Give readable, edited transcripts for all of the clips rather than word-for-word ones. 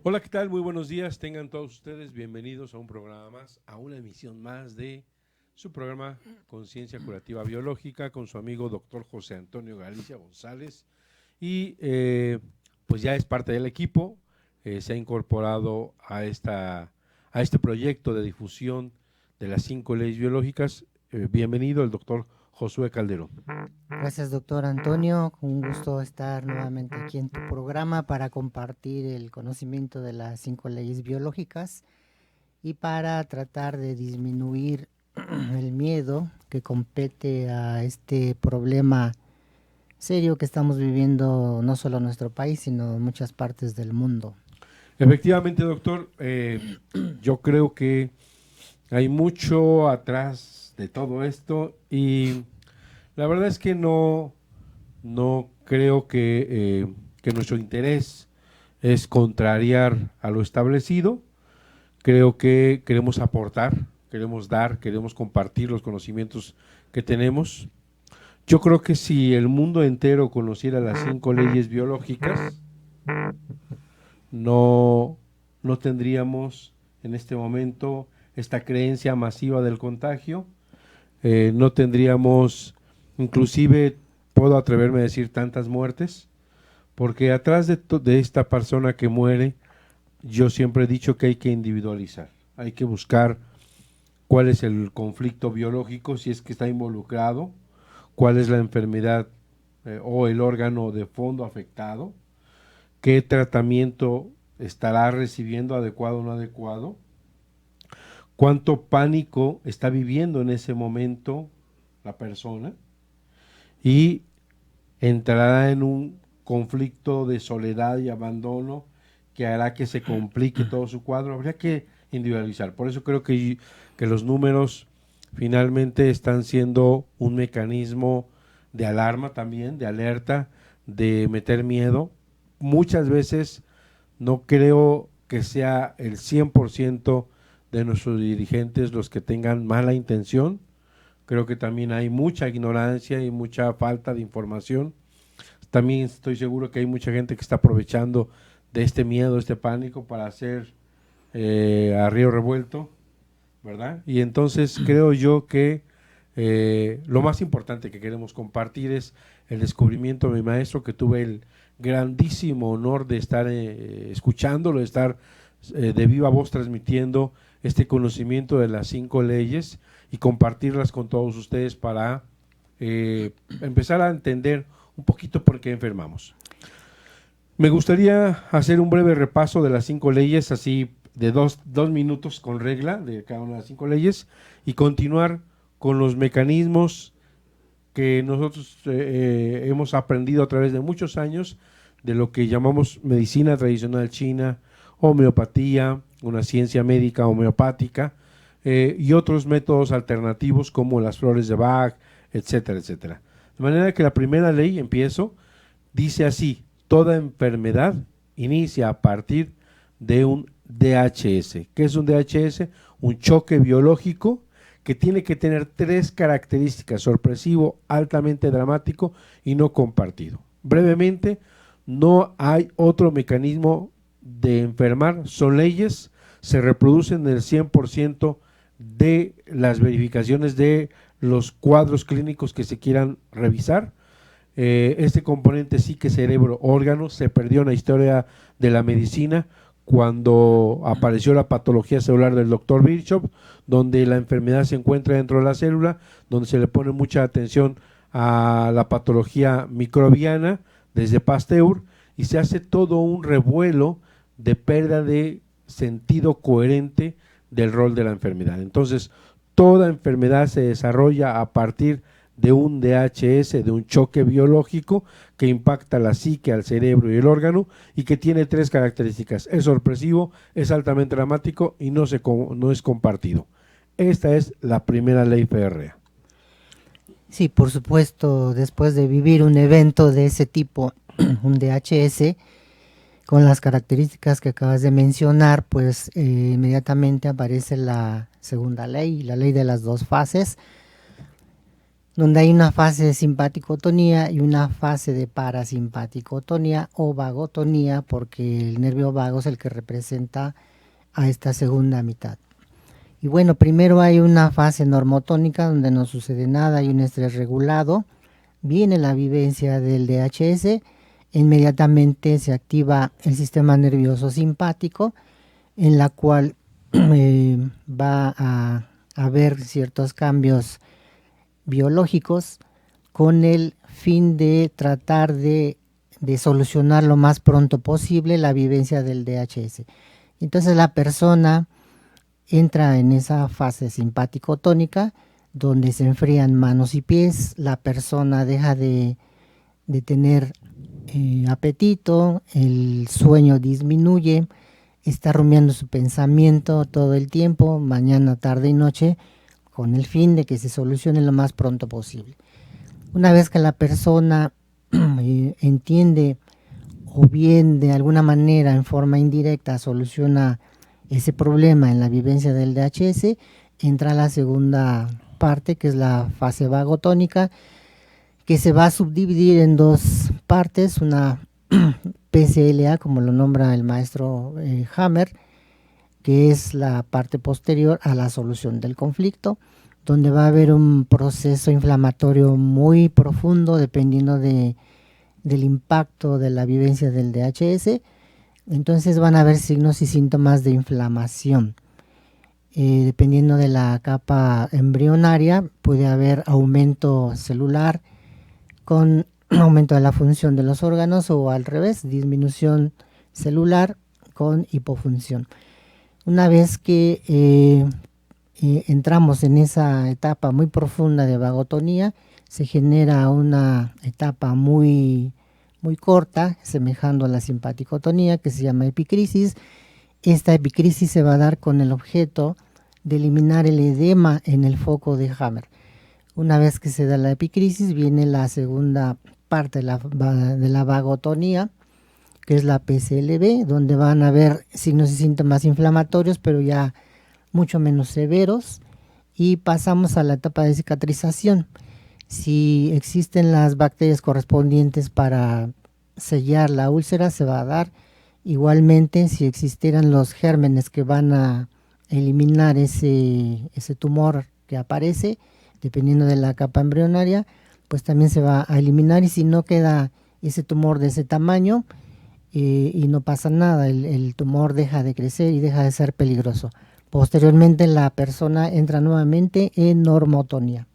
Hola, ¿qué tal? Muy buenos días. Tengan todos ustedes bienvenidos a un programa más, a una emisión más de su programa Conciencia Curativa Biológica con su amigo doctor José Antonio Galicia González. Y pues ya es parte del equipo, se ha incorporado a este proyecto de difusión de las 5 leyes biológicas. Bienvenido el doctor Josué Calderón. Gracias, doctor Antonio. Un gusto estar nuevamente aquí en tu programa para compartir el conocimiento de las 5 leyes biológicas y para tratar de disminuir el miedo que compete a este problema serio que estamos viviendo no solo en nuestro país, sino en muchas partes del mundo. Efectivamente, doctor, yo creo que hay mucho atrás de todo esto y la verdad es que no creo que nuestro interés es contrariar a lo establecido. Creo que queremos aportar, queremos dar, queremos compartir los conocimientos que tenemos. Yo creo que si el mundo entero conociera las 5 leyes biológicas, no tendríamos en este momento esta creencia masiva del contagio, no tendríamos, inclusive puedo atreverme a decir, tantas muertes, porque atrás de esta persona que muere, yo siempre he dicho que hay que individualizar, hay que buscar cuál es el conflicto biológico, si es que está involucrado, cuál es la enfermedad o el órgano de fondo afectado, qué tratamiento estará recibiendo, adecuado o no adecuado, cuánto pánico está viviendo en ese momento la persona y entrará en un conflicto de soledad y abandono que hará que se complique todo su cuadro. Habría que individualizar. Por eso creo que los números finalmente están siendo un mecanismo de alarma también, de alerta, de meter miedo. Muchas veces no creo que sea el 100% de nuestros dirigentes los que tengan mala intención. Creo que también hay mucha ignorancia y mucha falta de información. También estoy seguro que hay mucha gente que está aprovechando de este miedo, este pánico para hacer a río revuelto, ¿verdad? Y entonces creo yo que lo más importante que queremos compartir es el descubrimiento de mi maestro, que tuve el grandísimo honor de estar escuchándolo, de estar de viva voz transmitiendo este conocimiento de las 5 leyes y compartirlas con todos ustedes para empezar a entender un poquito por qué enfermamos. Me gustaría hacer un breve repaso de las 5 leyes, así de dos minutos con regla de cada una de las 5 leyes, y continuar con los mecanismos que nosotros hemos aprendido a través de muchos años de lo que llamamos medicina tradicional china, homeopatía, una ciencia médica homeopática, y otros métodos alternativos como las flores de Bach, etcétera, etcétera. De manera que la primera ley, dice así: toda enfermedad inicia a partir de un DHS. ¿Qué es un DHS? Un choque biológico que tiene que tener 3 características: sorpresivo, altamente dramático y no compartido. Brevemente, no hay otro mecanismo de enfermar, son leyes, se reproducen en el 100% de las verificaciones de los cuadros clínicos que se quieran revisar. Este componente psique, cerebro, órgano se perdió en la historia de la medicina cuando apareció la patología celular del doctor Virchow, donde la enfermedad se encuentra dentro de la célula, donde se le pone mucha atención a la patología microbiana desde Pasteur, y se hace todo un revuelo de pérdida de sentido coherente del rol de la enfermedad. Entonces, toda enfermedad se desarrolla a partir de un DHS, de un choque biológico que impacta la psique, al cerebro y el órgano, y que tiene 3 características: es sorpresivo, es altamente dramático y no es compartido. Esta es la primera ley férrea. Sí, por supuesto, después de vivir un evento de ese tipo, un DHS, con las características que acabas de mencionar, pues inmediatamente aparece la segunda ley, la ley de las 2 fases, donde hay una fase de simpaticotonía y una fase de parasimpaticotonía o vagotonía, porque el nervio vago es el que representa a esta segunda mitad. Y bueno, primero hay una fase normotónica donde no sucede nada, hay un estrés regulado, viene la vivencia del DHS, inmediatamente se activa el sistema nervioso simpático, en la cual va a haber ciertos cambios biológicos con el fin de tratar de solucionar lo más pronto posible la vivencia del DHS. Entonces la persona entra en esa fase simpático-tónica donde se enfrían manos y pies, la persona deja de tener apetito, el sueño disminuye, está rumiando su pensamiento todo el tiempo, mañana, tarde y noche, con el fin de que se solucione lo más pronto posible. Una vez que la persona entiende o bien de alguna manera en forma indirecta soluciona ese problema en la vivencia del DHS, entra la segunda parte, que es la fase vagotónica, que se va a subdividir en dos partes, una PCLA, como lo nombra el maestro Hammer, que es la parte posterior a la solución del conflicto, donde va a haber un proceso inflamatorio muy profundo dependiendo del impacto de la vivencia del DHS. Entonces van a haber signos y síntomas de inflamación. Dependiendo de la capa embrionaria, puede haber aumento celular con aumento de la función de los órganos, o al revés, disminución celular con hipofunción. Una vez que entramos en esa etapa muy profunda de vagotonía, se genera una etapa muy corta, semejando a la simpaticotonía, que se llama epicrisis. Esta epicrisis se va a dar con el objeto de eliminar el edema en el foco de Hammer. Una vez que se da la epicrisis, viene la segunda parte de la vagotonía, que es la PCLB, donde van a haber signos y síntomas inflamatorios, pero ya mucho menos severos, y pasamos a la etapa de cicatrización. Si existen las bacterias correspondientes para sellar la úlcera, se va a dar. Igualmente, si existieran los gérmenes que van a eliminar ese tumor que aparece, dependiendo de la capa embrionaria, pues también se va a eliminar. Y si no queda ese tumor de ese tamaño y no pasa nada, el tumor deja de crecer y deja de ser peligroso. Posteriormente la persona entra nuevamente en normotonía.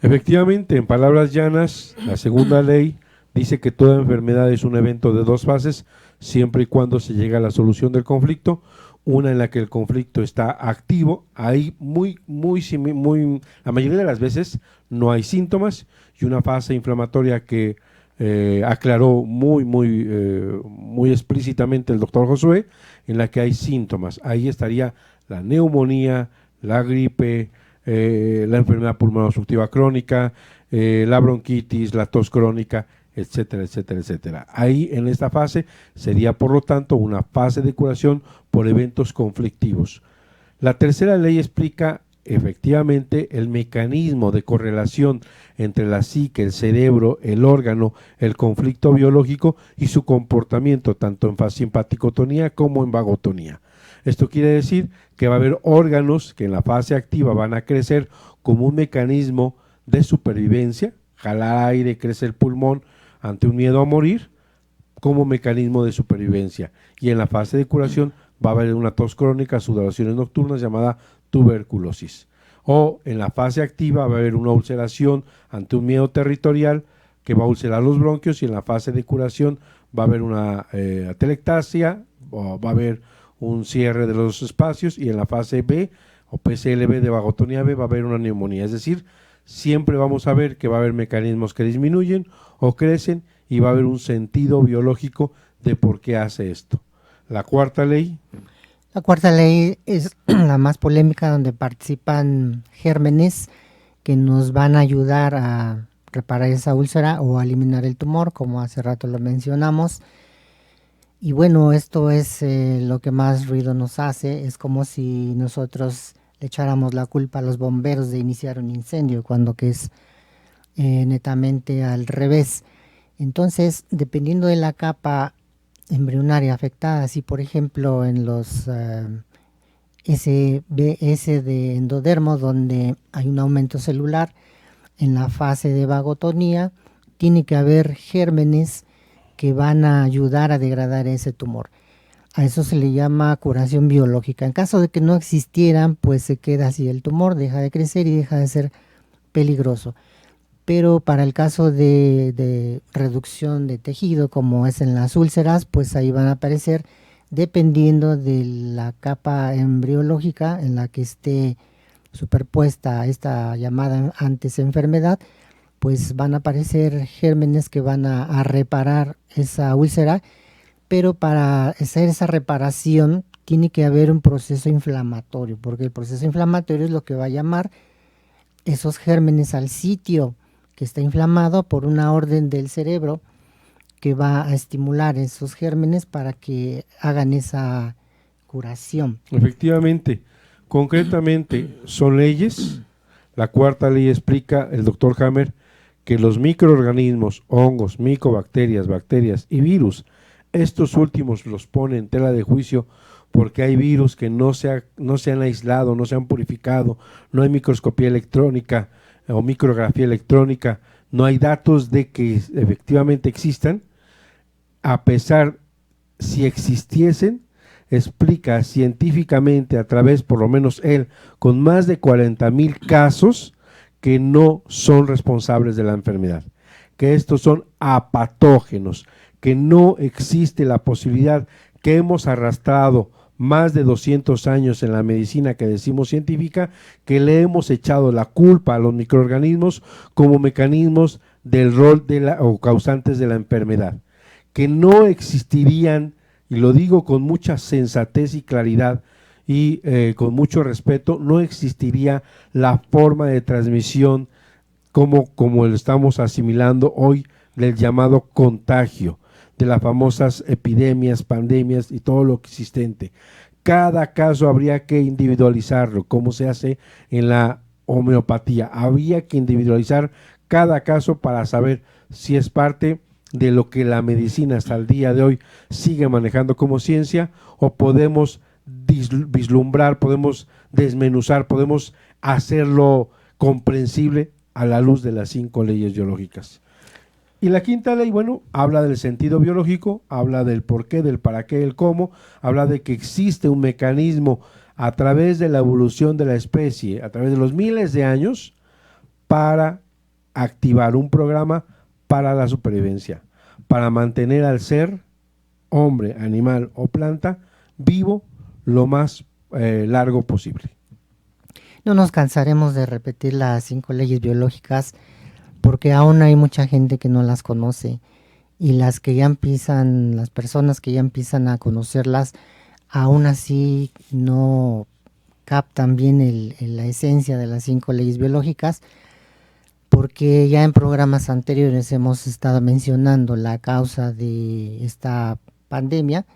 Efectivamente, en palabras llanas, la segunda ley dice que toda enfermedad es un evento de dos fases, siempre y cuando se llega a la solución del conflicto. Una en la que el conflicto está activo, ahí la mayoría de las veces no hay síntomas, y una fase inflamatoria que aclaró muy explícitamente el doctor Josué, en la que hay síntomas. Ahí estaría la neumonía, la gripe, la enfermedad pulmonar obstructiva crónica, la bronquitis, la tos crónica, etcétera, etcétera, etcétera. Ahí en esta fase sería, por lo tanto, una fase de curación por eventos conflictivos. La tercera ley explica efectivamente el mecanismo de correlación entre la psique, el cerebro, el órgano, el conflicto biológico y su comportamiento, tanto en fase simpaticotonía como en vagotonía. Esto quiere decir que va a haber órganos que en la fase activa van a crecer como un mecanismo de supervivencia, jalar aire, crece el pulmón ante un miedo a morir, como mecanismo de supervivencia. Y en la fase de curación va a haber una tos crónica, sudoraciones nocturnas, llamada tuberculosis. O en la fase activa va a haber una ulceración ante un miedo territorial que va a ulcerar los bronquios, y en la fase de curación va a haber una atelectasia, o va a haber un cierre de los espacios, y en la fase B o PCLB de vagotonía B va a haber una neumonía. Es decir, siempre vamos a ver que va a haber mecanismos que disminuyen o crecen, y va a haber un sentido biológico de por qué hace esto. La cuarta ley. La cuarta ley es la más polémica, donde participan gérmenes que nos van a ayudar a reparar esa úlcera o a eliminar el tumor, como hace rato lo mencionamos. Y bueno, esto es lo que más ruido nos hace. Es como si nosotros le echáramos la culpa a los bomberos de iniciar un incendio, cuando que es netamente al revés. Entonces, dependiendo de la capa embrionaria afectada, si por ejemplo en los SBS de endodermo, donde hay un aumento celular, en la fase de vagotonía, tiene que haber gérmenes que van a ayudar a degradar ese tumor. A eso se le llama curación biológica. En caso de que no existieran, pues se queda así el tumor, deja de crecer y deja de ser peligroso. Pero para el caso de reducción de tejido, como es en las úlceras, pues ahí van a aparecer, dependiendo de la capa embriológica en la que esté superpuesta esta llamada antes enfermedad, pues van a aparecer gérmenes que van a reparar esa úlcera, pero para hacer esa reparación tiene que haber un proceso inflamatorio, porque el proceso inflamatorio es lo que va a llamar esos gérmenes al sitio que está inflamado por una orden del cerebro que va a estimular esos gérmenes para que hagan esa curación. Efectivamente, concretamente son leyes. La cuarta ley explica el doctor Hammer que los microorganismos, hongos, micobacterias, bacterias y virus, estos últimos los pone en tela de juicio porque hay virus que no se han aislado, no se han purificado, no hay microscopía electrónica o micrografía electrónica, no hay datos de que efectivamente existan. A pesar, si existiesen, explica científicamente a través, por lo menos él, con más de 40,000 casos, que no son responsables de la enfermedad, que estos son apatógenos, que no existe la posibilidad, que hemos arrastrado más de 200 años en la medicina que decimos científica, que le hemos echado la culpa a los microorganismos como mecanismos del rol o causantes de la enfermedad, que no existirían, y lo digo con mucha sensatez y claridad y con mucho respeto, no existiría la forma de transmisión como lo estamos asimilando hoy del llamado contagio, de las famosas epidemias, pandemias y todo lo existente. Cada caso habría que individualizarlo, como se hace en la homeopatía. Habría que individualizar cada caso para saber si es parte de lo que la medicina hasta el día de hoy sigue manejando como ciencia, o podemos vislumbrar, podemos desmenuzar, podemos hacerlo comprensible a la luz de las 5 leyes biológicas. Y la quinta ley, bueno, habla del sentido biológico, habla del por qué, del para qué, el cómo, habla de que existe un mecanismo a través de la evolución de la especie, a través de los miles de años, para activar un programa para la supervivencia, para mantener al ser, hombre, animal o planta, vivo lo más largo posible. No nos cansaremos de repetir las 5 leyes biológicas, porque aún hay mucha gente que no las conoce, y las personas que ya empiezan a conocerlas, aún así no captan bien la esencia de las 5 leyes biológicas, porque ya en programas anteriores hemos estado mencionando la causa de esta pandemia,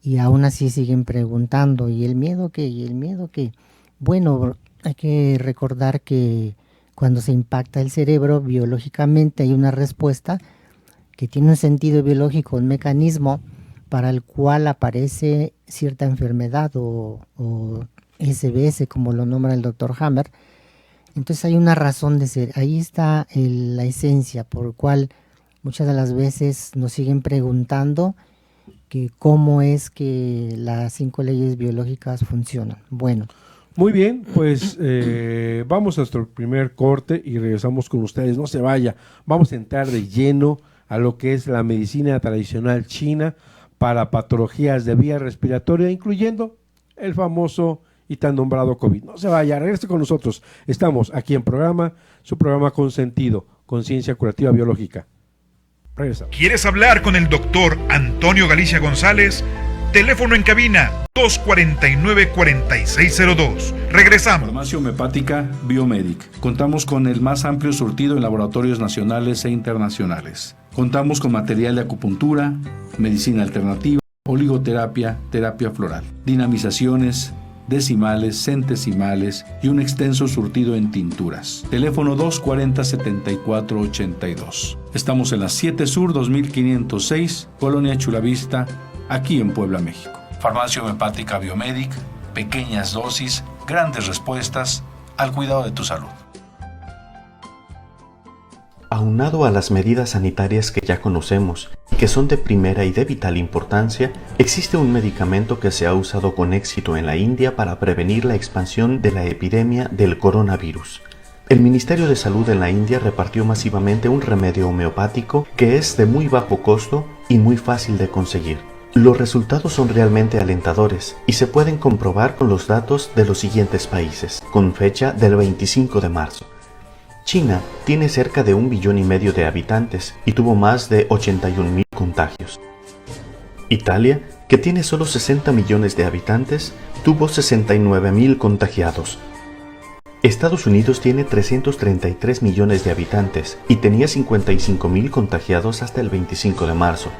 y aún así siguen preguntando, ¿y el miedo qué? ¿Y el miedo qué? Bueno, hay que recordar que cuando se impacta el cerebro biológicamente hay una respuesta que tiene un sentido biológico, un mecanismo para el cual aparece cierta enfermedad o SBS, como lo nombra el doctor Hammer. Entonces hay una razón de ser, ahí está la esencia por la cual muchas de las veces nos siguen preguntando que cómo es que las 5 leyes biológicas funcionan. Bueno. Muy bien, pues vamos a nuestro primer corte y regresamos con ustedes. No se vaya, vamos a entrar de lleno a lo que es la medicina tradicional china para patologías de vía respiratoria, incluyendo el famoso y tan nombrado COVID. No se vaya, regrese con nosotros. Estamos aquí en su programa Consentido, Conciencia Curativa Biológica. Regresamos. ¿Quieres hablar con el doctor Antonio Galicia González? Teléfono en cabina 249-4602. Regresamos. Farmacia Homeopática Biomedic. Contamos con el más amplio surtido en laboratorios nacionales e internacionales. Contamos con material de acupuntura, medicina alternativa, oligoterapia, terapia floral, dinamizaciones, decimales, centesimales y un extenso surtido en tinturas. Teléfono 240-7482. Estamos en la 7 Sur 2506, Colonia Chulavista, aquí en Puebla, México. Farmacia Homeopática Biomedic, pequeñas dosis, grandes respuestas al cuidado de tu salud. Aunado a las medidas sanitarias que ya conocemos y que son de primera y de vital importancia, existe un medicamento que se ha usado con éxito en la India para prevenir la expansión de la epidemia del coronavirus. El Ministerio de Salud en la India repartió masivamente un remedio homeopático que es de muy bajo costo y muy fácil de conseguir. Los resultados son realmente alentadores y se pueden comprobar con los datos de los siguientes países, con fecha del 25 de marzo. China tiene cerca de 1,5 billones de habitantes y tuvo más de 81,000 contagios. Italia, que tiene solo 60 millones de habitantes, tuvo 69,000 contagiados. Estados Unidos tiene 333 millones de habitantes y tenía 55,000 contagiados hasta el 25 de marzo.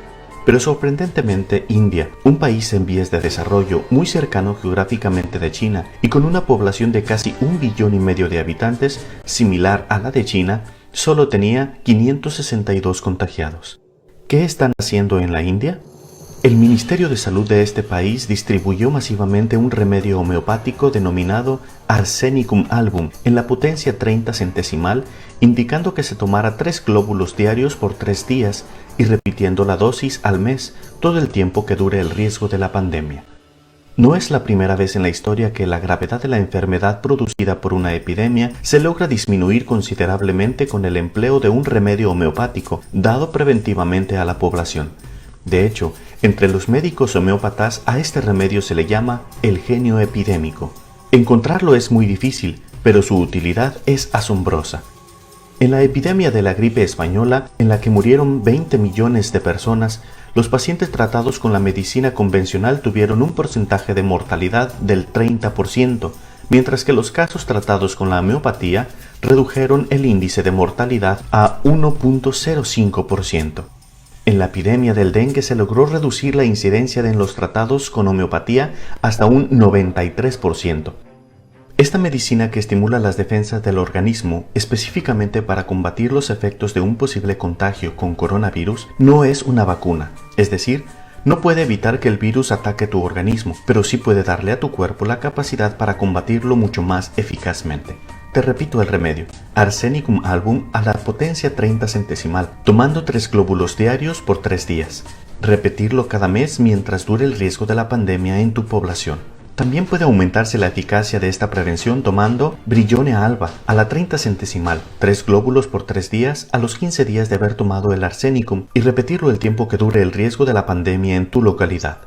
Pero sorprendentemente, India, un país en vías de desarrollo muy cercano geográficamente de China y con una población de casi 1,5 billones de habitantes, similar a la de China, solo tenía 562 contagiados. ¿Qué están haciendo en la India? El Ministerio de Salud de este país distribuyó masivamente un remedio homeopático denominado Arsenicum album en la potencia 30 centesimal, indicando que se tomara 3 glóbulos diarios por 3 días y repitiendo la dosis al mes todo el tiempo que dure el riesgo de la pandemia. No es la primera vez en la historia que la gravedad de la enfermedad producida por una epidemia se logra disminuir considerablemente con el empleo de un remedio homeopático dado preventivamente a la población. De hecho, entre los médicos homeópatas a este remedio se le llama el genio epidémico. Encontrarlo es muy difícil, pero su utilidad es asombrosa. En la epidemia de la gripe española, en la que murieron 20 millones de personas, los pacientes tratados con la medicina convencional tuvieron un porcentaje de mortalidad del 30%, mientras que los casos tratados con la homeopatía redujeron el índice de mortalidad a 1.05%. En la epidemia del dengue se logró reducir la incidencia en los tratados con homeopatía hasta un 93%. Esta medicina que estimula las defensas del organismo específicamente para combatir los efectos de un posible contagio con coronavirus no es una vacuna, es decir, no puede evitar que el virus ataque tu organismo, pero sí puede darle a tu cuerpo la capacidad para combatirlo mucho más eficazmente. Te repito el remedio, Arsenicum album a la potencia 30 centesimal, tomando 3 glóbulos diarios por 3 días. Repetirlo cada mes mientras dure el riesgo de la pandemia en tu población. También puede aumentarse la eficacia de esta prevención tomando Brillone alba a la 30 centesimal, 3 glóbulos por 3 días a los 15 días de haber tomado el Arsenicum y repetirlo el tiempo que dure el riesgo de la pandemia en tu localidad.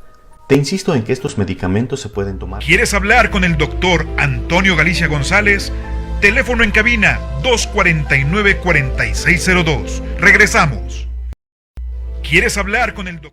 Te insisto en que estos medicamentos se pueden tomar. ¿Quieres hablar con el doctor Antonio Galicia González? Teléfono en cabina 249-4602. Regresamos. ¿Quieres hablar con el doctor?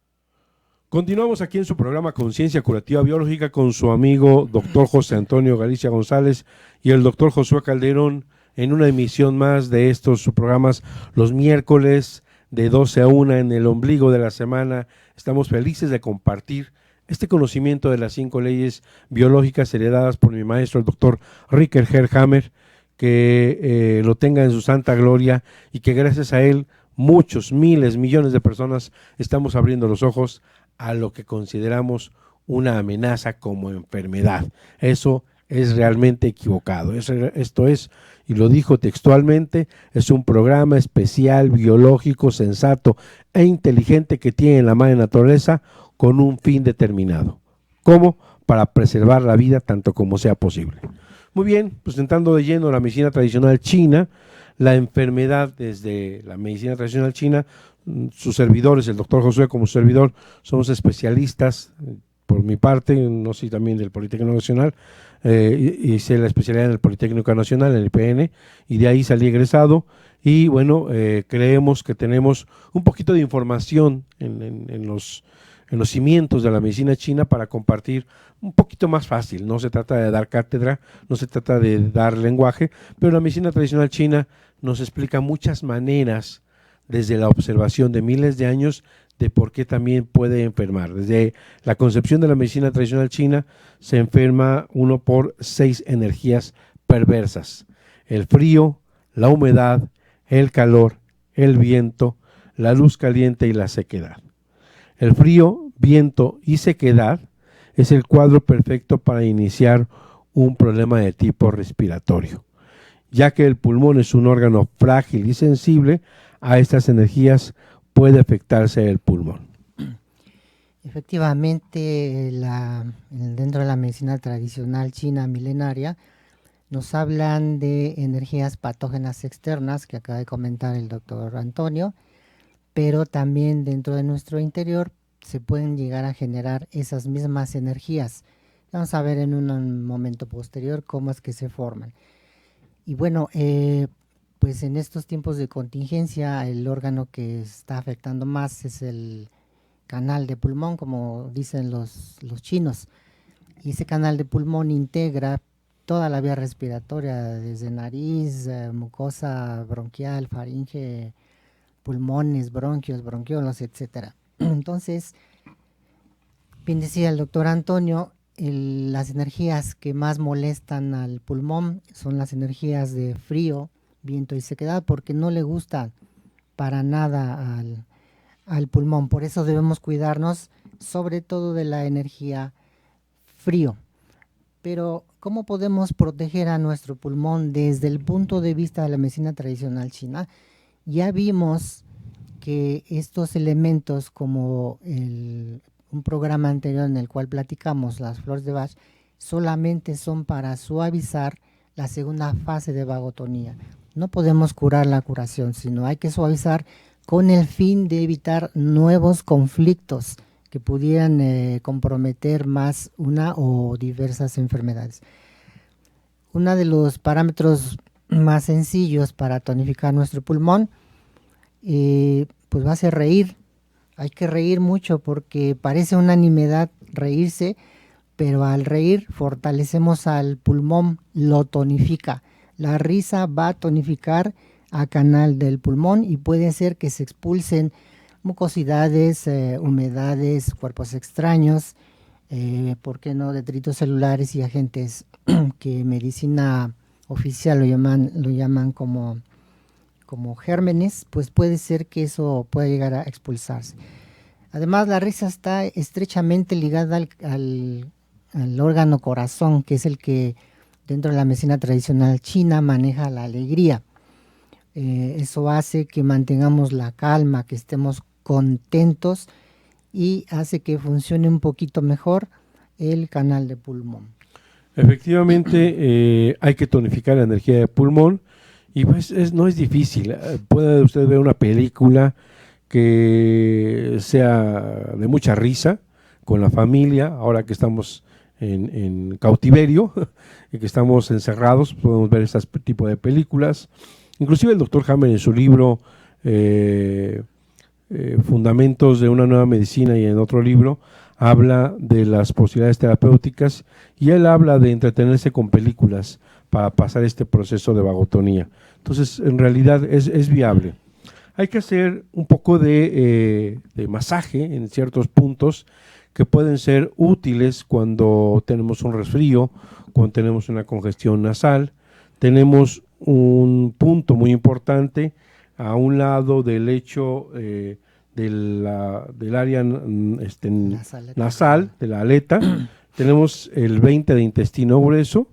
Continuamos aquí en su programa Conciencia Curativa Biológica con su amigo doctor José Antonio Galicia González y el doctor Josué Calderón en una emisión más de estos programas los miércoles de 12 a 1 en el ombligo de la semana. Estamos felices de compartir este conocimiento de las 5 leyes biológicas heredadas por mi maestro, el doctor Ricker Herrhammer, que lo tenga en su santa gloria y que gracias a él muchos, miles, millones de personas estamos abriendo los ojos a lo que consideramos una amenaza como enfermedad. Eso es realmente equivocado. Esto es, y lo dijo textualmente, es un programa especial, biológico, sensato e inteligente que tiene la madre naturaleza con un fin determinado. ¿Cómo? Para preservar la vida tanto como sea posible. Muy bien, pues entrando de lleno a la medicina tradicional china, la enfermedad desde la medicina tradicional china, sus servidores, el doctor Josué como su servidor, somos especialistas, por mi parte, no soy también del Politécnico Nacional, hice la especialidad en el Politécnico Nacional, en el IPN, y de ahí salí egresado, y bueno, creemos que tenemos un poquito de información en los cimientos de la medicina china para compartir un poquito más fácil. No se trata de dar cátedra, no se trata de dar lenguaje, pero la medicina tradicional china nos explica muchas maneras desde la observación de miles de años de por qué también puede enfermar. Desde la concepción de la medicina tradicional china se enferma uno por 6 energías perversas: el frío, la humedad, el calor, el viento, la luz caliente y la sequedad. El frío, viento y sequedad es el cuadro perfecto para iniciar un problema de tipo respiratorio, ya que el pulmón es un órgano frágil y sensible a estas energías. Puede afectarse el pulmón. Efectivamente, dentro de la medicina tradicional china milenaria, nos hablan de energías patógenas externas, que acaba de comentar el doctor Antonio, pero también dentro de nuestro interior se pueden llegar a generar esas mismas energías. Vamos a ver en un momento posterior cómo es que se forman. Y bueno, pues en estos tiempos de contingencia, el órgano que está afectando más es el canal de pulmón, como dicen los chinos. Y ese canal de pulmón integra toda la vía respiratoria, desde nariz, mucosa bronquial, faringe, pulmones, bronquios, bronquiolos, etcétera. Entonces, bien decía el doctor Antonio, las energías que más molestan al pulmón son las energías de frío, viento y sequedad, porque no le gusta para nada al pulmón. Por eso debemos cuidarnos sobre todo de la energía frío. Pero ¿cómo podemos proteger a nuestro pulmón desde el punto de vista de la medicina tradicional china? Ya vimos que estos elementos, como un programa anterior en el cual platicamos las flores de Bach, solamente son para suavizar la segunda fase de vagotonía. No podemos curar la curación, sino hay que suavizar con el fin de evitar nuevos conflictos que pudieran comprometer más una o diversas enfermedades. Uno de los parámetros más sencillos para tonificar nuestro pulmón pues va a ser reír. Hay que reír mucho porque parece una nimiedad reírse, pero al reír fortalecemos al pulmón, lo tonifica. La risa va a tonificar a canal del pulmón y puede ser que se expulsen mucosidades, humedades, cuerpos extraños, ¿por qué no? Detritos celulares y agentes que medicina oficial lo llaman como gérmenes, pues puede ser que eso pueda llegar a expulsarse. Además, la risa está estrechamente ligada al órgano corazón, que es el que dentro de la medicina tradicional china maneja la alegría. Eso hace que mantengamos la calma, que estemos contentos y hace que funcione un poquito mejor el canal de pulmón. Efectivamente, hay que tonificar la energía de pulmón y pues no es difícil. Puede usted ver una película que sea de mucha risa con la familia, ahora que estamos en cautiverio y que estamos encerrados, podemos ver este tipo de películas. Inclusive el doctor Hammer en su libro Fundamentos de una nueva medicina, y en otro libro habla de las posibilidades terapéuticas, y él habla de entretenerse con películas para pasar este proceso de vagotonía. Entonces, en realidad es viable. Hay que hacer un poco de masaje en ciertos puntos que pueden ser útiles cuando tenemos un resfrío, cuando tenemos una congestión nasal. Tenemos un punto muy importante a un lado del lecho del área nasal, de la aleta. Tenemos el 20 de intestino grueso,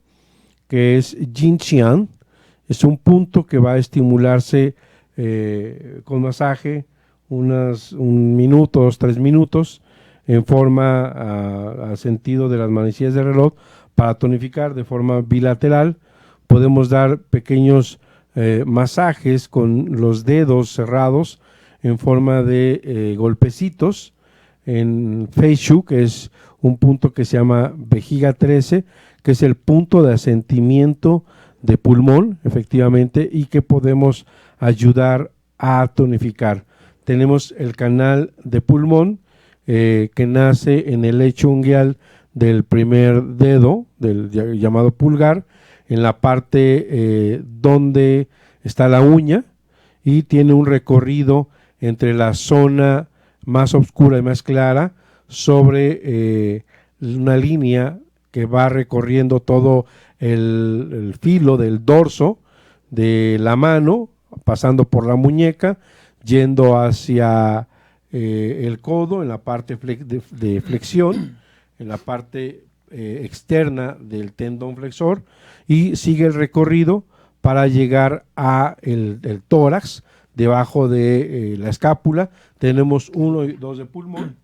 que es Jinqiang. Es un punto que va a estimularse con masaje unos 3 minutos en forma a sentido de las manecillas del reloj para tonificar de forma bilateral. Podemos dar pequeños masajes con los dedos cerrados en forma de golpecitos en Feishu, que es un punto que se llama vejiga 13, que es el punto de asentimiento de pulmón, efectivamente, y que podemos ayudar a tonificar. Tenemos el canal de pulmón que nace en el lecho unguial del primer dedo, del llamado pulgar, en la parte donde está la uña, y tiene un recorrido entre la zona más oscura y más clara sobre una línea que va recorriendo todo el filo del dorso de la mano, pasando por la muñeca, yendo hacia el codo en la parte de flexión, en la parte externa del tendón flexor, y sigue el recorrido para llegar a el tórax. Debajo de la escápula tenemos 1 y 2 de pulmón,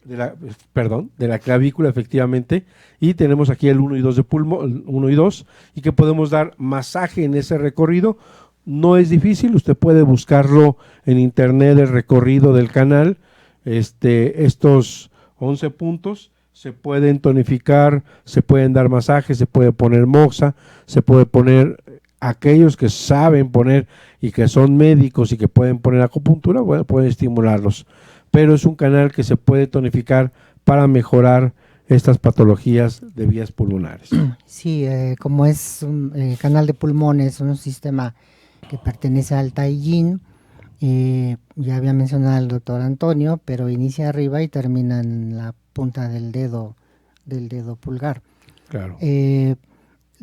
de la clavícula, efectivamente, y tenemos aquí el 1 y 2 de pulmón, 1 y 2, y que podemos dar masaje en ese recorrido. No es difícil, usted puede buscarlo en internet, el recorrido del canal. Estos 11 puntos se pueden tonificar, se pueden dar masajes, se puede poner moxa, se puede poner, aquellos que saben poner y que son médicos y que pueden poner acupuntura, bueno, pueden estimularlos. Pero es un canal que se puede tonificar para mejorar estas patologías de vías pulmonares. Sí, como es un canal de pulmones, un sistema que pertenece al Taijin, ya había mencionado al doctor Antonio, pero inicia arriba y termina en la punta del dedo pulgar. Claro.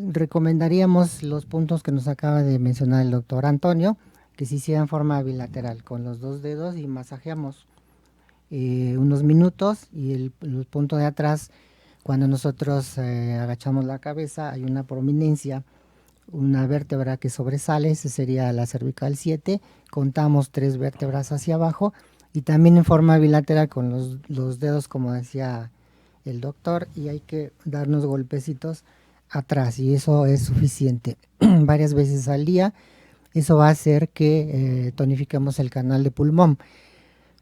Recomendaríamos los puntos que nos acaba de mencionar el doctor Antonio, que se hiciera en forma bilateral, con los 2 dedos, y masajeamos unos minutos, y el punto de atrás, cuando nosotros agachamos la cabeza, hay una prominencia, una vértebra que sobresale, esa sería la cervical 7, contamos 3 vértebras hacia abajo, y también en forma bilateral con los dedos, como decía el doctor, y hay que darnos golpecitos atrás, y eso es suficiente varias veces al día. Eso va a hacer que tonifiquemos el canal de pulmón.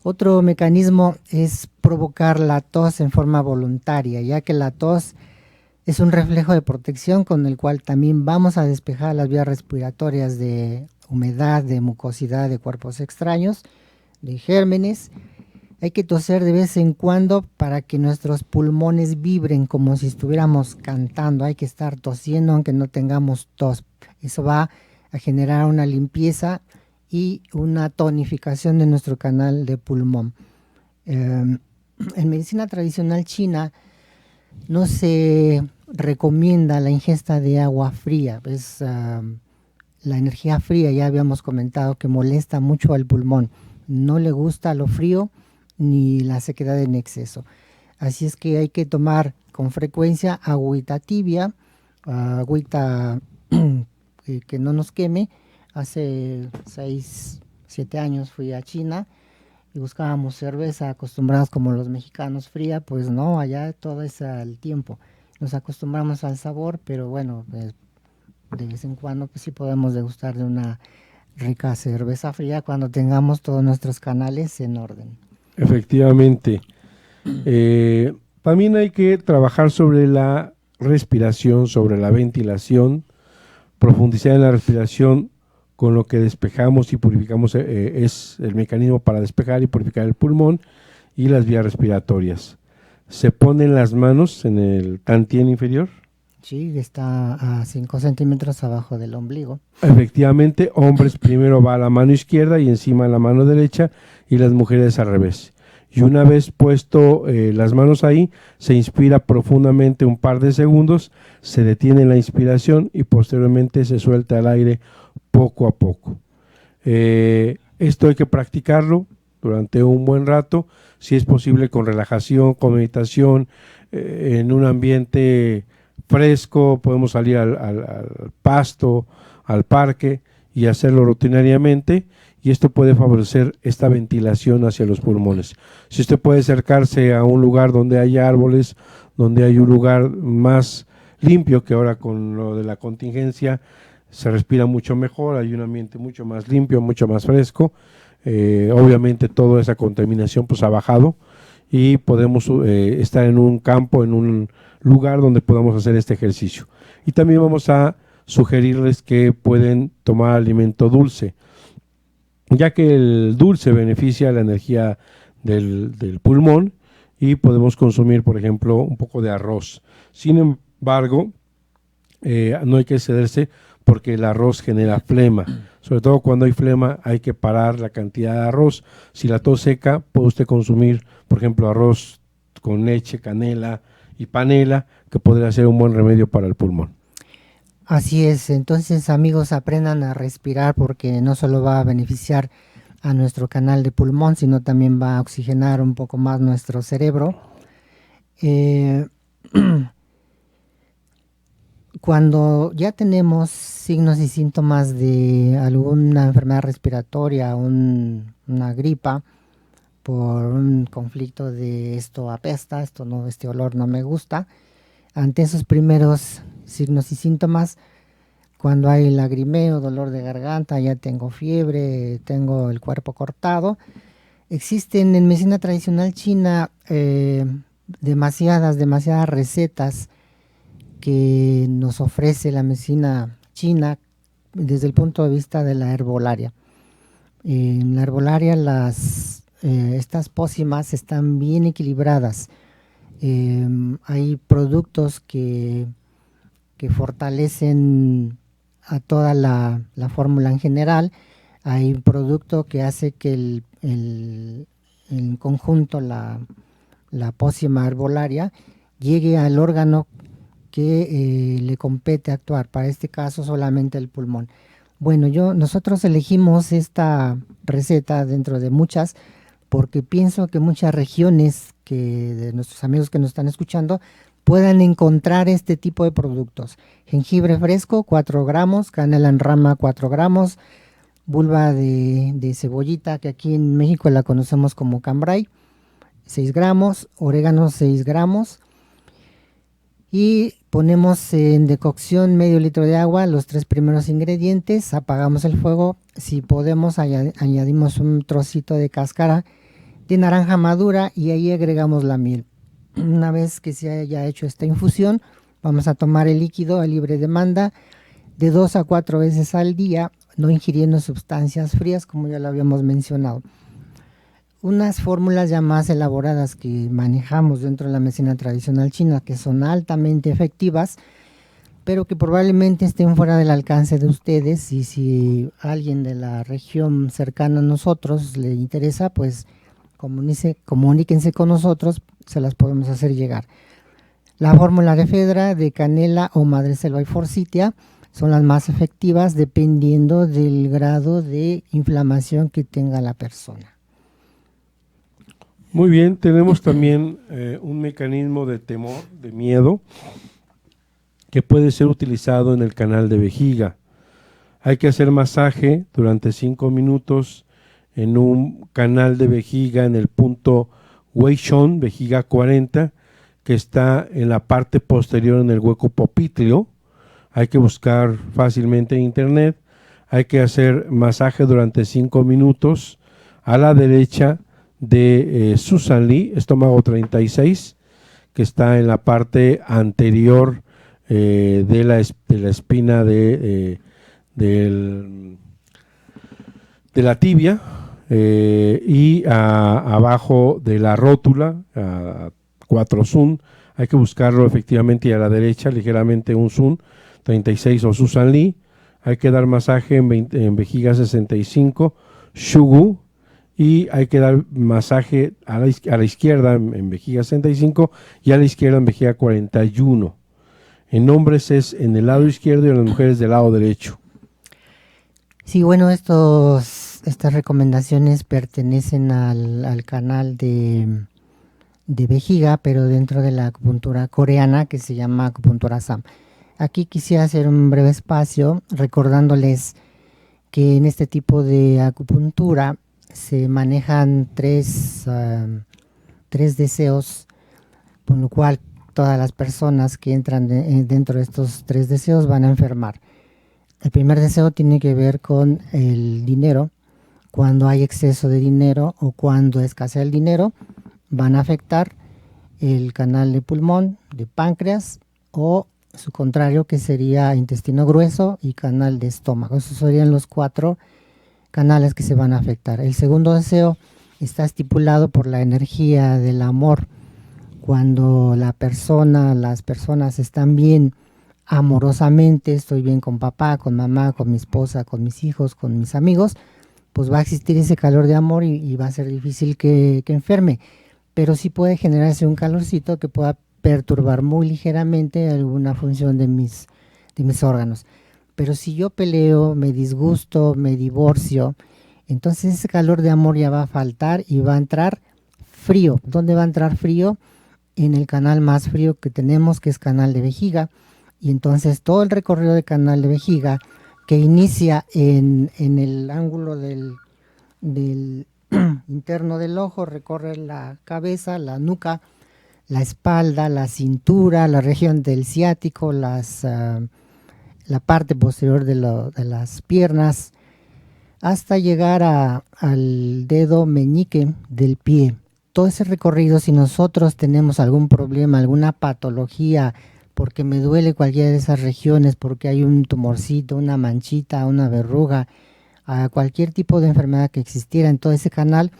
Otro mecanismo es provocar la tos en forma voluntaria, ya que la tos es un reflejo de protección con el cual también vamos a despejar las vías respiratorias de humedad, de mucosidad, de cuerpos extraños, de gérmenes. Hay que toser de vez en cuando para que nuestros pulmones vibren como si estuviéramos cantando. Hay que estar tosiendo aunque no tengamos tos. Eso va a generar una limpieza y una tonificación de nuestro canal de pulmón. En medicina tradicional china no se recomienda la ingesta de agua fría. La energía fría, ya habíamos comentado, que molesta mucho al pulmón. No le gusta lo frío ni la sequedad en exceso. Así es que hay que tomar con frecuencia agüita tibia, agüita que no nos queme. Hace 6, 7 años fui a China y buscábamos cerveza, acostumbrados como los mexicanos fría, pues no, allá todo es al tiempo. Nos acostumbramos al sabor, pero bueno, de vez en cuando pues sí podemos degustar de una rica cerveza fría cuando tengamos todos nuestros canales en orden. Efectivamente. También hay que trabajar sobre la respiración, sobre la ventilación, profundizar en la respiración, con lo que despejamos y purificamos es el mecanismo para despejar y purificar el pulmón y las vías respiratorias. Se ponen las manos en el tantien inferior. Sí, está a 5 centímetros abajo del ombligo. Efectivamente, hombres primero va a la mano izquierda y encima la mano derecha, y las mujeres al revés. Y una vez puesto las manos ahí, se inspira profundamente un par de segundos, se detiene la inspiración y posteriormente se suelta el aire poco a poco. Esto hay que practicarlo durante un buen rato, si es posible con relajación, con meditación, en un ambiente fresco. Podemos salir al pasto, al parque, y hacerlo rutinariamente, y esto puede favorecer esta ventilación hacia los pulmones. Si usted puede acercarse a un lugar donde haya árboles, donde hay un lugar más limpio, que ahora con lo de la contingencia se respira mucho mejor, hay un ambiente mucho más limpio, mucho más fresco, obviamente toda esa contaminación pues ha bajado, y podemos estar en un campo, en un lugar donde podamos hacer este ejercicio. Y también vamos a sugerirles que pueden tomar alimento dulce, ya que el dulce beneficia la energía del pulmón, y podemos consumir, por ejemplo, un poco de arroz. Sin embargo, no hay que excederse, porque el arroz genera flema. Sobre todo cuando hay flema hay que parar la cantidad de arroz. Si la tos seca, puede usted consumir, por ejemplo, arroz con leche, canela y panela, que podría ser un buen remedio para el pulmón. Así es, entonces amigos, aprendan a respirar porque no solo va a beneficiar a nuestro canal de pulmón, sino también va a oxigenar un poco más nuestro cerebro. Cuando ya tenemos signos y síntomas de alguna enfermedad respiratoria, una gripa, por un conflicto de esto apesta, este olor no me gusta, ante esos primeros signos y síntomas, cuando hay lagrimeo, dolor de garganta, ya tengo fiebre, tengo el cuerpo cortado, existen en medicina tradicional china demasiadas recetas que nos ofrece la medicina china desde el punto de vista de la herbolaria. En la herbolaria estas pócimas están bien equilibradas. Hay productos que fortalecen a toda la fórmula en general. Hay un producto que hace que en conjunto la pócima herbolaria llegue al órgano que le compete actuar, para este caso solamente el pulmón. Bueno, nosotros elegimos esta receta dentro de muchas porque pienso que muchas regiones de nuestros amigos que nos están escuchando puedan encontrar este tipo de productos. Jengibre fresco, 4 gramos, canela en rama, 4 gramos, vulva de cebollita, que aquí en México la conocemos como cambray, 6 gramos, orégano 6 gramos, y ponemos en decocción medio litro de agua los 3 primeros ingredientes, apagamos el fuego, si podemos añadimos un trocito de cáscara de naranja madura y ahí agregamos la miel. Una vez que se haya hecho esta infusión, vamos a tomar el líquido a libre demanda de 2 a 4 veces al día, no ingiriendo sustancias frías como ya lo habíamos mencionado. Unas fórmulas ya más elaboradas que manejamos dentro de la medicina tradicional china, que son altamente efectivas, pero que probablemente estén fuera del alcance de ustedes, y si alguien de la región cercana a nosotros le interesa, pues comuníquense con nosotros, se las podemos hacer llegar. La fórmula de Fedra, de canela o madreselva y forsythia son las más efectivas dependiendo del grado de inflamación que tenga la persona. Muy bien, tenemos también un mecanismo de temor, de miedo, que puede ser utilizado en el canal de vejiga. Hay que hacer masaje durante 5 minutos en un canal de vejiga en el punto Weishon, vejiga 40, que está en la parte posterior en el hueco popitlio. Hay que buscar fácilmente en internet. Hay que hacer masaje durante 5 minutos a la derecha de Susan Lee, estómago 36, que está en la parte anterior de la espina de la tibia, y abajo de la rótula, a 4 Sun. Hay que buscarlo efectivamente, y a la derecha ligeramente un Sun 36 o Susan Lee. Hay que dar masaje en vejiga 65, Shugu, y hay que dar masaje a la izquierda en vejiga 65 y a la izquierda en vejiga 41. En hombres es en el lado izquierdo y en las mujeres del lado derecho. Sí, bueno, estas recomendaciones pertenecen al canal de vejiga, pero dentro de la acupuntura coreana, que se llama acupuntura Sam. Aquí quisiera hacer un breve espacio recordándoles que en este tipo de acupuntura se manejan tres deseos, por lo cual todas las personas que entran dentro de estos 3 deseos van a enfermar. El primer deseo tiene que ver con el dinero. Cuando hay exceso de dinero o cuando escasea el dinero, van a afectar el canal de pulmón, de páncreas, o su contrario, que sería intestino grueso y canal de estómago. Esos serían los 4 canales que se van a afectar. El segundo deseo está estipulado por la energía del amor. Cuando las personas están bien amorosamente, estoy bien con papá, con mamá, con mi esposa, con mis hijos, con mis amigos, pues va a existir ese calor de amor y va a ser difícil que enferme. Pero sí puede generarse un calorcito que pueda perturbar muy ligeramente alguna función de mis órganos. Pero si yo peleo, me disgusto, me divorcio, entonces ese calor de amor ya va a faltar y va a entrar frío. ¿Dónde va a entrar frío? En el canal más frío que tenemos, que es canal de vejiga. Y entonces todo el recorrido del canal de vejiga, que inicia en el ángulo del interno del ojo, recorre la cabeza, la nuca, la espalda, la cintura, la región del ciático, la parte posterior de las piernas, hasta llegar al dedo meñique del pie. Todo ese recorrido, si nosotros tenemos algún problema, alguna patología, porque me duele cualquiera de esas regiones, porque hay un tumorcito, una manchita, una verruga, a cualquier tipo de enfermedad que existiera en todo ese canal,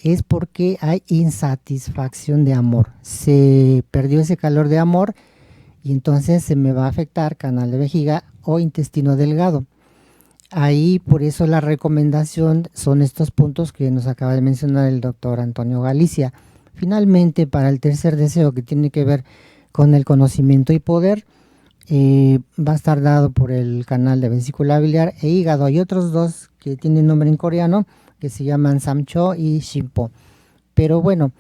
es porque hay insatisfacción de amor. Se perdió ese calor de amor y entonces se me va a afectar canal de vejiga o intestino delgado. Ahí, por eso la recomendación son estos puntos que nos acaba de mencionar el doctor Antonio Galicia. Finalmente, para el tercer deseo, que tiene que ver con el conocimiento y poder, va a estar dado por el canal de vesícula biliar e hígado. Hay otros dos que tienen nombre en coreano, que se llaman Samcho y Shimpo. Pero bueno,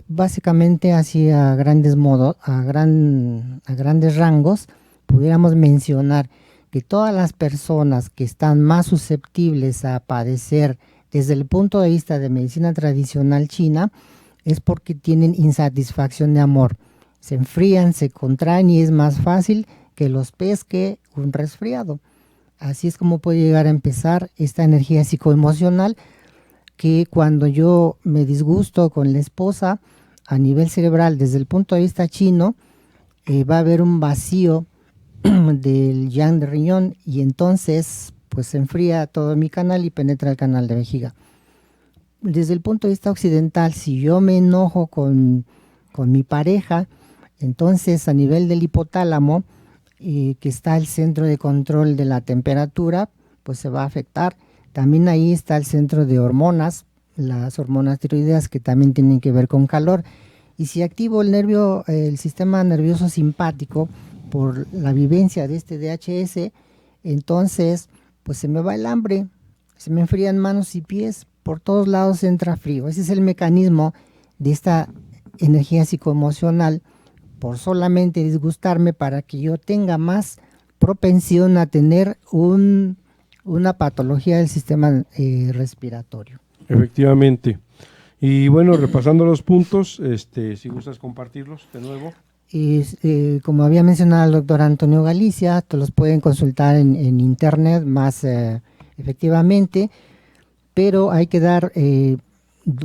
básicamente así a grandes modos, a grandes rangos, pudiéramos mencionar que todas las personas que están más susceptibles a padecer desde el punto de vista de medicina tradicional china es porque tienen insatisfacción de amor. Se enfrían, se contraen y es más fácil que los pesque un resfriado. Así es como puede llegar a empezar esta energía psicoemocional, que cuando yo me disgusto con la esposa a nivel cerebral desde el punto de vista chino, va a haber un vacío del yang de riñón y entonces pues se enfría todo mi canal y penetra el canal de vejiga. Desde el punto de vista occidental, si yo me enojo con mi pareja, entonces a nivel del hipotálamo, que está el centro de control de la temperatura, pues se va a afectar. También ahí está el centro de hormonas, las hormonas tiroideas, que también tienen que ver con calor. Y si activo el sistema nervioso simpático por la vivencia de este DHS, entonces pues se me va el hambre, se me enfrían manos y pies, por todos lados entra frío. Ese es el mecanismo de esta energía psicoemocional, por solamente disgustarme, para que yo tenga más propensión a tener una patología del sistema respiratorio. Efectivamente. Y bueno, repasando los puntos, si gustas compartirlos de nuevo. Como había mencionado el doctor Antonio Galicia, te los pueden consultar en internet más efectivamente, pero hay que dar,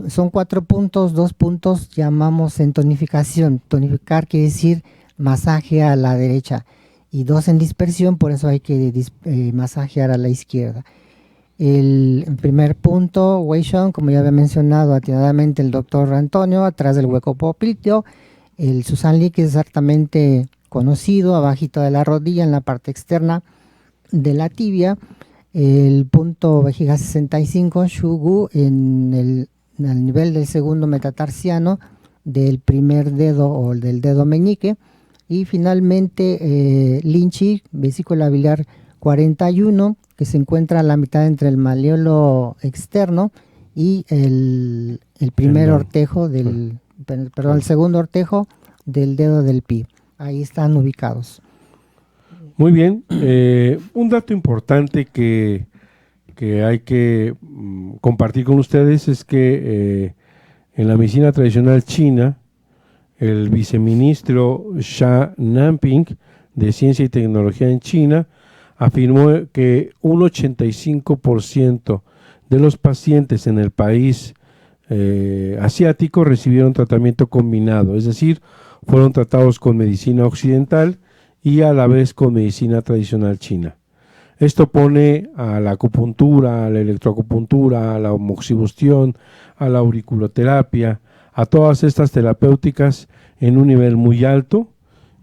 son 4 puntos, 2 puntos llamamos en tonificación. Tonificar quiere decir masaje a la derecha, y 2 en dispersión, por eso hay que masajear a la izquierda. El primer punto, Wei Shun, como ya había mencionado atinadamente el doctor Antonio, atrás del hueco popliteo. El Susan Lee, que es exactamente conocido, abajito de la rodilla, en la parte externa de la tibia. El punto vejiga 65, Shugu, al nivel del segundo metatarsiano del primer dedo o del dedo meñique. Y finalmente Linchi, vesícula biliar 41, que se encuentra a la mitad entre el malleolo externo y el primer ortejo del... Perdón, el segundo ortejo del dedo del pie. Ahí están ubicados. Muy bien. Un dato importante que hay que compartir con ustedes es que en la medicina tradicional china, el viceministro Xia Nanping de Ciencia y Tecnología en China afirmó que un 85% de los pacientes en el país asiático recibieron tratamiento combinado, es decir, fueron tratados con medicina occidental y a la vez con medicina tradicional china. Esto pone a la acupuntura, a la electroacupuntura, a la moxibustión, a la auriculoterapia, a todas estas terapéuticas en un nivel muy alto,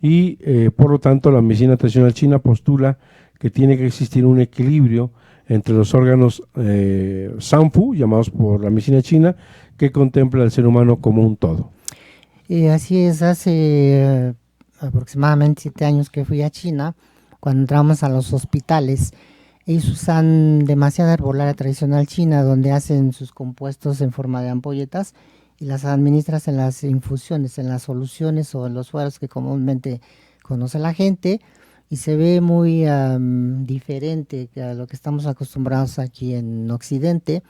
y por lo tanto la medicina tradicional china postula que tiene que existir un equilibrio entre los órganos Sanfu, llamados por la medicina china, que contempla al ser humano como un todo. Así es, hace aproximadamente 7 años que fui a China, cuando entramos a los hospitales, ellos usan demasiada herbolaria tradicional china, donde hacen sus compuestos en forma de ampolletas y las administras en las infusiones, en las soluciones o en los sueros que comúnmente conoce la gente, y se ve muy diferente a lo que estamos acostumbrados aquí en Occidente,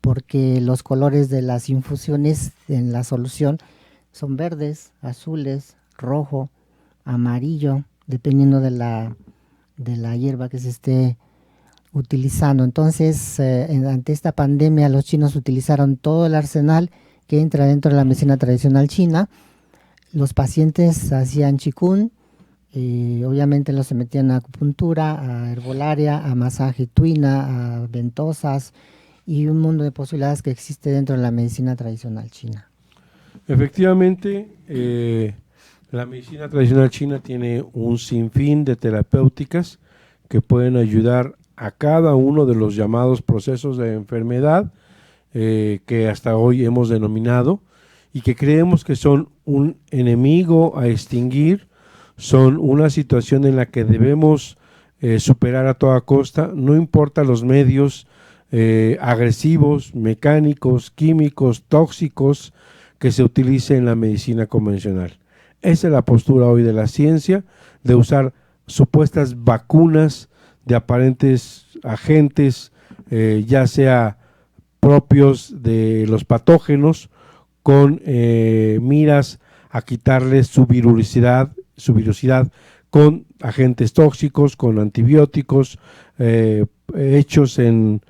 porque los colores de las infusiones en la solución son verdes, azules, rojo, amarillo, dependiendo de la hierba que se esté utilizando. Entonces, ante esta pandemia, los chinos utilizaron todo el arsenal que entra dentro de la medicina tradicional china. Los pacientes hacían qigong, obviamente los sometían a acupuntura, a herbolaria, a masaje tuina, a ventosas y un mundo de posibilidades que existe dentro de la medicina tradicional china. Efectivamente, la medicina tradicional china tiene un sinfín de terapéuticas que pueden ayudar a cada uno de los llamados procesos de enfermedad que hasta hoy hemos denominado y que creemos que son un enemigo a extinguir, son una situación en la que debemos superar a toda costa, no importa los medios agresivos, mecánicos, químicos, tóxicos que se utilice en la medicina convencional. Esa es la postura hoy de la ciencia, de usar supuestas vacunas de aparentes agentes, ya sea propios de los patógenos, con miras a quitarles su virusidad con agentes tóxicos, con antibióticos, hechos en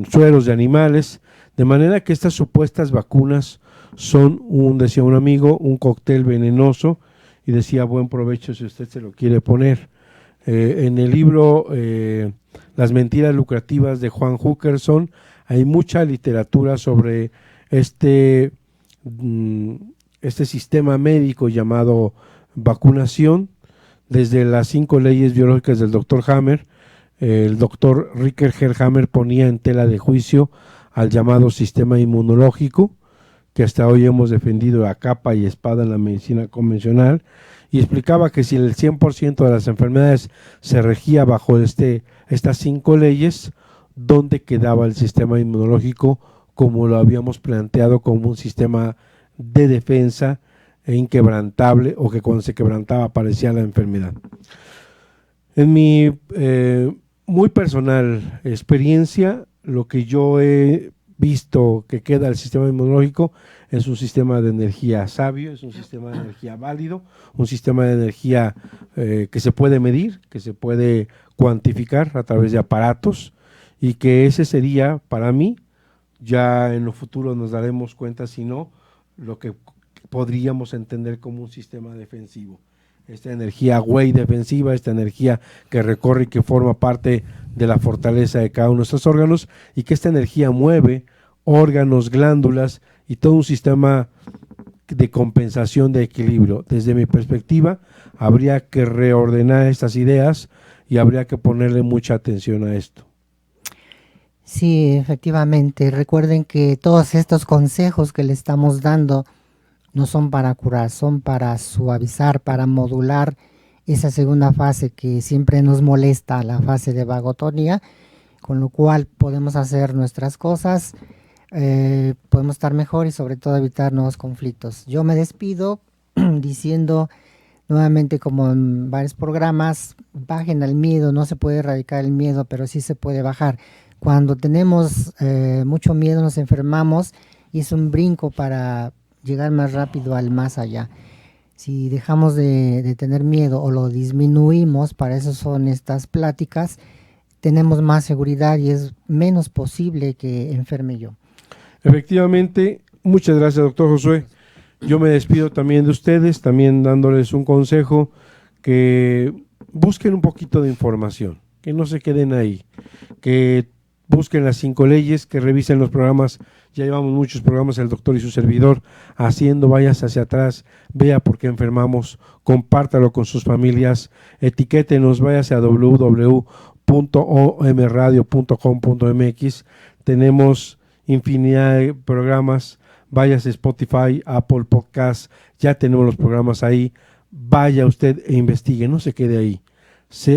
sueros de animales, de manera que estas supuestas vacunas son, decía un amigo, un cóctel venenoso, y decía buen provecho si usted se lo quiere poner. En el libro Las mentiras lucrativas de Juan Huckerson hay mucha literatura sobre este sistema médico llamado vacunación, desde las 5 leyes biológicas del Dr. Hammer. El doctor Ricker Hammer ponía en tela de juicio al llamado sistema inmunológico, que hasta hoy hemos defendido a capa y espada en la medicina convencional, y explicaba que si el 100% de las enfermedades se regía bajo estas 5 leyes, ¿dónde quedaba el sistema inmunológico como lo habíamos planteado como un sistema de defensa inquebrantable, o que cuando se quebrantaba aparecía la enfermedad? En mi muy personal experiencia, lo que yo he visto que queda el sistema inmunológico es un sistema de energía sabio, es un sistema de energía válido, un sistema de energía que se puede medir, que se puede cuantificar a través de aparatos, y que ese sería para mí, ya en lo futuro nos daremos cuenta si no, lo que podríamos entender como un sistema defensivo. Esta energía Wei defensiva, esta energía que recorre y que forma parte de la fortaleza de cada uno de nuestros órganos, y que esta energía mueve órganos, glándulas y todo un sistema de compensación, de equilibrio. Desde mi perspectiva, habría que reordenar estas ideas y habría que ponerle mucha atención a esto. Sí, efectivamente. Recuerden que todos estos consejos que le estamos dando no son para curar, son para suavizar, para modular esa segunda fase que siempre nos molesta, la fase de vagotonía, con lo cual podemos hacer nuestras cosas, podemos estar mejor y sobre todo evitar nuevos conflictos. Yo me despido diciendo nuevamente, como en varios programas, bajen al miedo. No se puede erradicar el miedo, pero sí se puede bajar. Cuando tenemos mucho miedo nos enfermamos, y es un brinco para llegar más rápido al más allá. Si dejamos de tener miedo o lo disminuimos, para eso son estas pláticas, tenemos más seguridad y es menos posible que enferme yo. Efectivamente, muchas gracias, doctor Josué. Yo me despido también de ustedes, también dándoles un consejo, que busquen un poquito de información, que no se queden ahí, que busquen las 5 leyes, que revisen los programas Ya llevamos muchos programas, el doctor y su servidor, haciendo, váyase hacia atrás, vea por qué enfermamos, compártalo con sus familias, etiquétenos, váyase a www.omradio.com.mx. Tenemos infinidad de programas, váyase a Spotify, Apple Podcasts, ya tenemos los programas ahí. Vaya usted e investigue, no se quede ahí,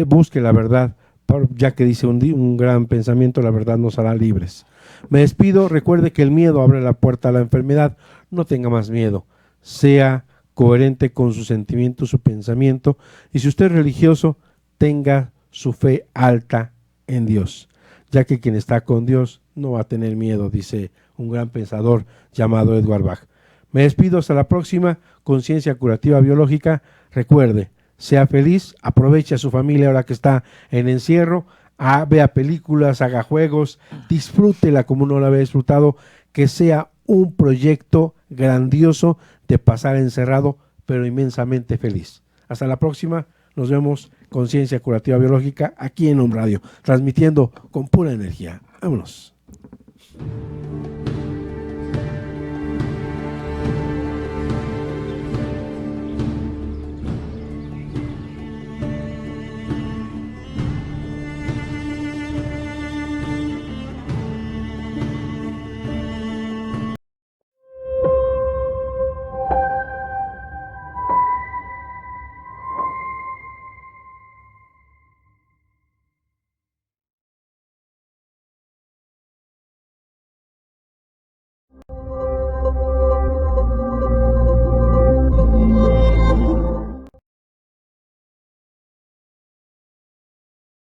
busque la verdad, ya que dice un gran pensamiento, la verdad nos hará libres. Me despido, recuerde que el miedo abre la puerta a la enfermedad, no tenga más miedo, sea coherente con su sentimiento, su pensamiento, y si usted es religioso, tenga su fe alta en Dios, ya que quien está con Dios no va a tener miedo, dice un gran pensador llamado Edward Bach. Me despido, hasta la próxima, Conciencia Curativa Biológica. Recuerde, sea feliz, aproveche a su familia ahora que está en encierro, vea películas, haga juegos, disfrútela como no la había disfrutado, que sea un proyecto grandioso de pasar encerrado, pero inmensamente feliz. Hasta la próxima, nos vemos, Conciencia Curativa Biológica, aquí en Om Radio, transmitiendo con pura energía. Vámonos.